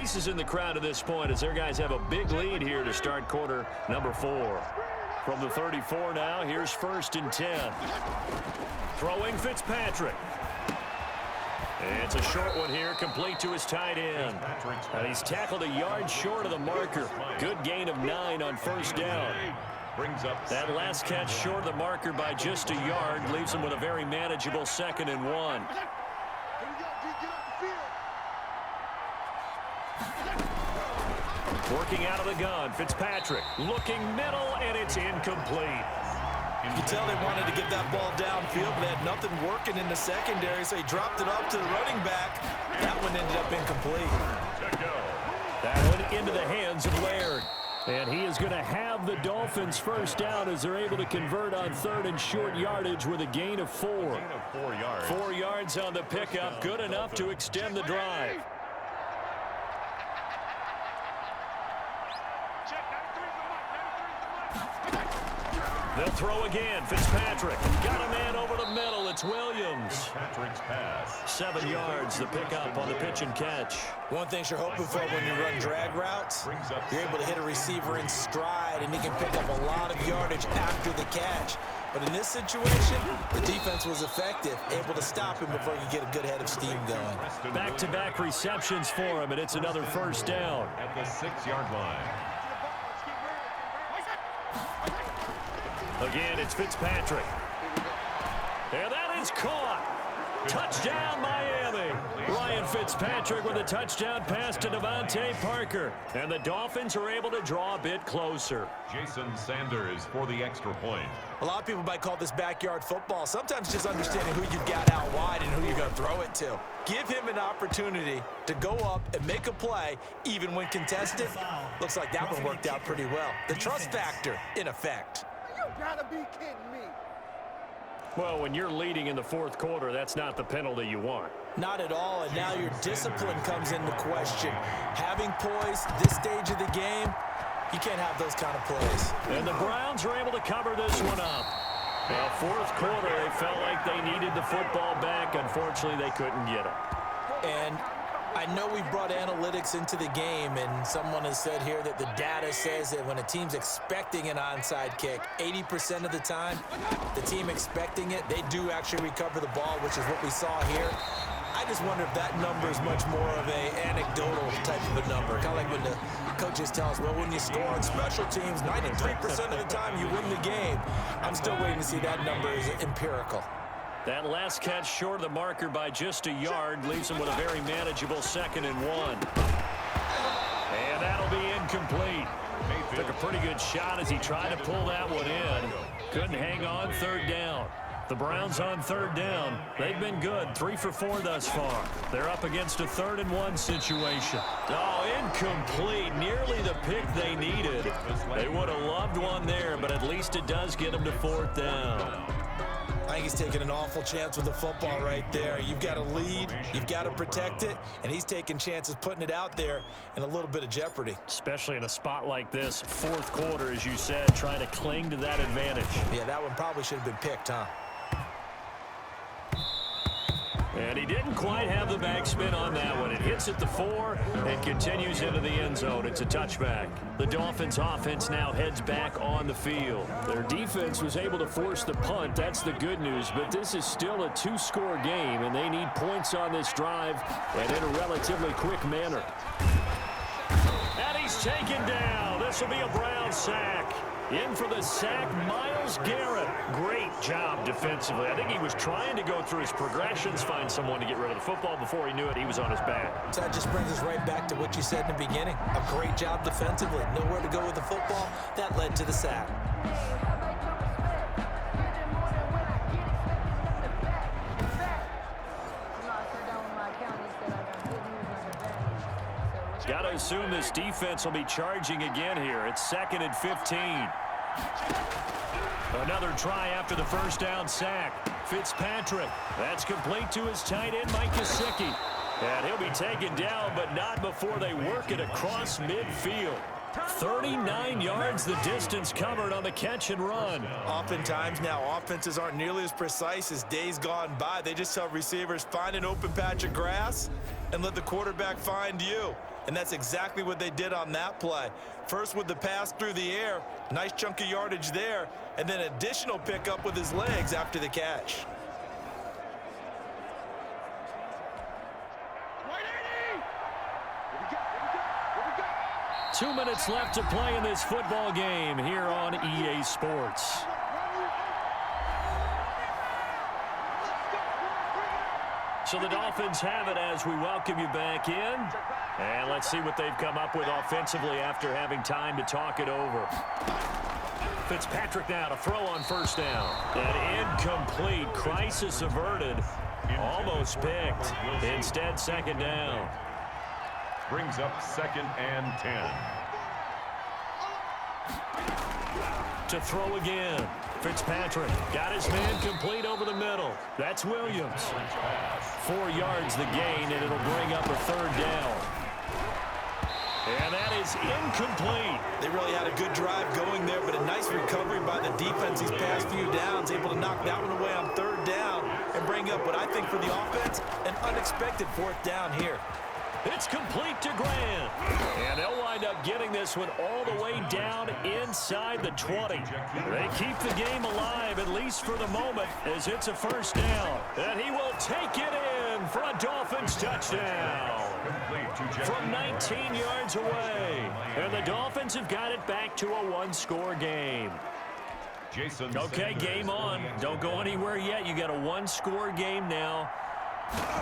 faces in the crowd at this point as their guys have a big lead here to start quarter number 4. From the 34 now, here's 1st and 10. Throwing Fitzpatrick. It's a short one here, complete to his tight end. And he's tackled a yard short of the marker. Good gain of 9 on 1st down. That last catch short of the marker by just a yard leaves him with a very manageable 2nd and 1. Working out of the gun, Fitzpatrick looking middle, and it's incomplete. You can tell they wanted to get that ball downfield, but they had nothing working in the secondary, so he dropped it off to the running back. That one ended up incomplete. That one into the hands of Laird. And he is going to have the Dolphins 1st down as they're able to convert on 3rd and short yardage with a gain of 4. 4 yards on the pickup, good enough to extend the drive. They'll throw again. Fitzpatrick got a man over the middle. It's Williams. Fitzpatrick's pass. 7 yards, the pickup on the pitch and catch. One thing you're hoping for when you run drag routes, you're able to hit a receiver in stride, and he can pick up a lot of yardage after the catch. But in this situation, the defense was effective, able to stop him before you get a good head of steam going. Back-to-back receptions for him, and it's another 1st down. At the 6-yard line. Again, it's Fitzpatrick. And that is caught. Touchdown, Miami. Ryan Fitzpatrick with a touchdown pass to Devontae Parker. And the Dolphins are able to draw a bit closer. Jason Sanders for the extra point. A lot of people might call this backyard football. Sometimes just understanding who you got out wide and who you're going to throw it to. Give him an opportunity to go up and make a play, even when contested. Looks like that one worked out pretty well. The trust factor in effect. You gotta be kidding me. Well, when you're leading in the 4th quarter, that's not the penalty you want. Not at all, and now your discipline comes into question. Having poise this stage of the game, you can't have those kind of plays. And the Browns are able to cover this one up. Well, 4th quarter, they felt like they needed the football back. Unfortunately, they couldn't get it. And I know we brought analytics into the game, and someone has said here that the data says that when a team's expecting an onside kick, 80% of the time, the team expecting it, they do actually recover the ball, which is what we saw here. I just wonder if that number is much more of an anecdotal type of a number. Kind of like when the coaches tell us, well, when you score on special teams, 93% of the time you win the game. I'm still waiting to see that number is empirical. That last catch short of the marker by just a yard leaves him with a very manageable 2nd and 1. And that'll be incomplete. Took a pretty good shot as he tried to pull that one in. Couldn't hang on 3rd down. The Browns on 3rd down. They've been good, 3 for 4 thus far. They're up against a 3rd and 1 situation. Oh, incomplete. Nearly the pick they needed. They would have loved one there, but at least it does get them to 4th down. I think he's taking an awful chance with the football right there. You've got to lead, you've got to protect it, and he's taking chances putting it out there in a little bit of jeopardy. Especially in a spot like this, 4th quarter, as you said, trying to cling to that advantage. Yeah, that one probably should have been picked, huh? And he didn't quite have the backspin on that one. It hits at the 4 and continues into the end zone. It's a touchback. The Dolphins offense now heads back on the field. Their defense was able to force the punt. That's the good news. But this is still a 2-score game, and they need points on this drive and in a relatively quick manner. And he's taken down. This will be a Brown sack. In for the sack, Myles Garrett. Great job defensively. I think he was trying to go through his progressions, find someone to get rid of the football. Before he knew it, he was on his back. So that just brings us right back to what you said in the beginning. A great job defensively. Nowhere to go with the football. That led to the sack. Got to assume this defense will be charging again here. It's 2nd and 15. Another try after the 1st down sack. Fitzpatrick. That's complete to his tight end, Mike Gesicki. And he'll be taken down, but not before they work it across midfield. 39 yards the distance covered on the catch and run. Oftentimes now, offenses aren't nearly as precise as days gone by. They just tell receivers, find an open patch of grass and let the quarterback find you. And that's exactly what they did on that play. First with the pass through the air, nice chunk of yardage there, and then additional pickup with his legs after the catch. 2 minutes left to play in this football game here on EA Sports. So the Dolphins have it as we welcome you back in. And let's see what they've come up with offensively after having time to talk it over. Fitzpatrick now to throw on first down. An incomplete, crisis averted, almost picked. Instead, second down. Brings up 2nd and 10. To throw again. Fitzpatrick got his man complete over the middle. That's Williams. 4 yards the gain, and it'll bring up a third down. And that is incomplete. They really had a good drive going there, but a nice recovery by the defense these past few downs, able to knock that one away on third down and bring up what I think for the offense, an unexpected fourth down here. It's complete to Grant. And they'll wind up getting this one all the way down inside the 20. They keep the game alive, at least for the moment, as it's a first down. And he will take it in for a Dolphins touchdown from 19 yards away. And the Dolphins have got it back to a one-score game. Okay, game on. Don't go anywhere yet. You got a one-score game now.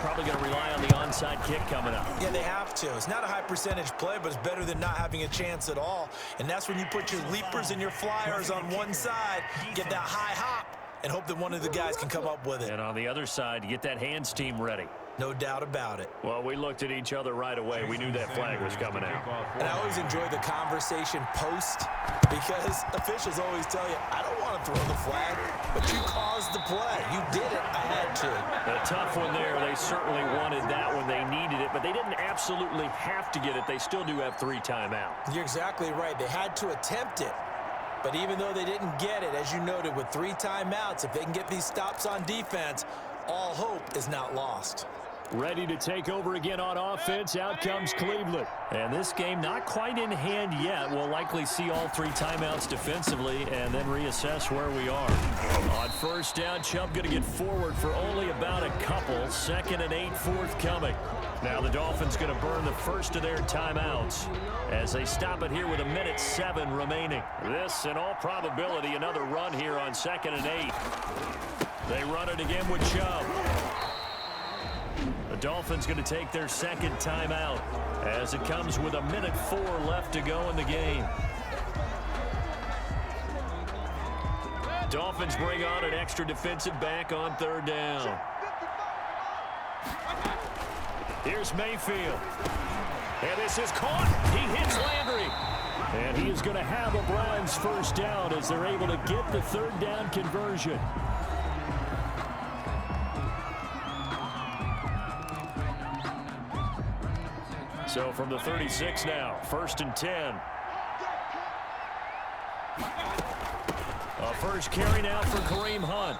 Probably going to rely on the onside kick coming up. Yeah, they have to. It's not a high percentage play, but it's better than not having a chance at all. And that's when you put your leapers and your flyers on one side, get that high hop, and hope that one of the guys can come up with it. And on the other side, get that hands team ready. No doubt about it. Well, we looked at each other right away. We knew that flag was coming out. And I always enjoy the conversation post because officials always tell you, I don't want to throw the flag, but you caused the play. You did it. I had to. A tough one there. They certainly wanted that when they needed it, but they didn't absolutely have to get it. They still do have 3 timeouts. You're exactly right. They had to attempt it. But even though they didn't get it, as you noted, with 3 timeouts, if they can get these stops on defense, all hope is not lost. Ready to take over again on offense. Out comes Cleveland. And this game not quite in hand yet. We'll likely see all 3 timeouts defensively and then reassess where we are. On first down, Chubb going to get forward for only about a couple. 2nd and 8 forthcoming. Now the Dolphins going to burn the first of their timeouts as they stop it here with 1:07 remaining. This, in all probability, another run here on 2nd and 8. They run it again with Chubb. The Dolphins going to take their second timeout as it comes with 1:04 left to go in the game. Dolphins bring on an extra defensive back on third down. Here's Mayfield. And this is caught. He hits Landry. And he is going to have a Browns first down as they're able to get the third down conversion. So from the 36 now, 1st and 10. A first carry now for Kareem Hunt.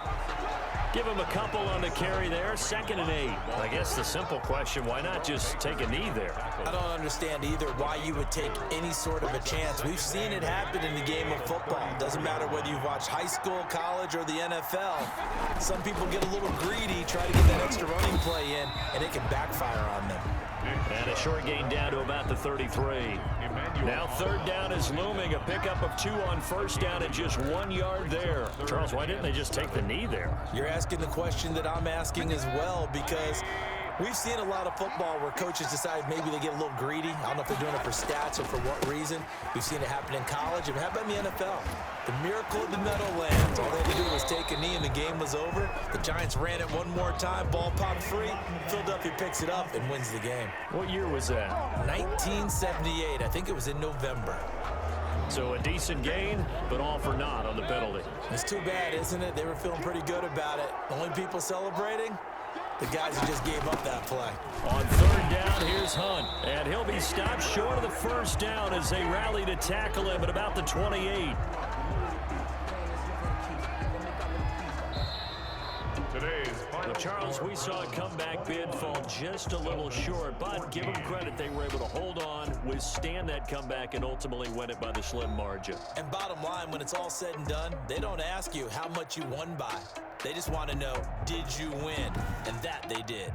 Give him a couple on the carry there. 2nd and 8. I guess the simple question, why not just take a knee there? I don't understand either why you would take any sort of a chance. We've seen it happen in the game of football. Doesn't matter whether you've watched high school, college, or the NFL. Some people get a little greedy, try to get that extra running play in, and it can backfire on them. And a short gain down to about the 33. Now third down is looming. A pickup of 2 on first down at just 1 yard there. Charles, why didn't they just take the knee there? You're asking the question that I'm asking as well, because we've seen a lot of football where coaches decide maybe they get a little greedy. I don't know if they're doing it for stats or for what reason. We've seen it happen in college. And how about in the NFL? The miracle of the Meadowlands. All they had to do was take a knee and the game was over. The Giants ran it one more time. Ball popped free. Philadelphia picks it up and wins the game. What year was that? 1978. I think it was in November. So a decent gain, but all for naught on the penalty. It's too bad, isn't it? They were feeling pretty good about it. The only people celebrating, The guys who just gave up that play. On third down, here's Hunt. And he'll be stopped short of the first down as they rally to tackle him at about the 28. Well, Charles, we saw a comeback bid fall just a little short, but give them credit, they were able to hold on, withstand that comeback, and ultimately win it by the slim margin. And bottom line, when it's all said and done, they don't ask you how much you won by. They just want to know, did you win? And that they did.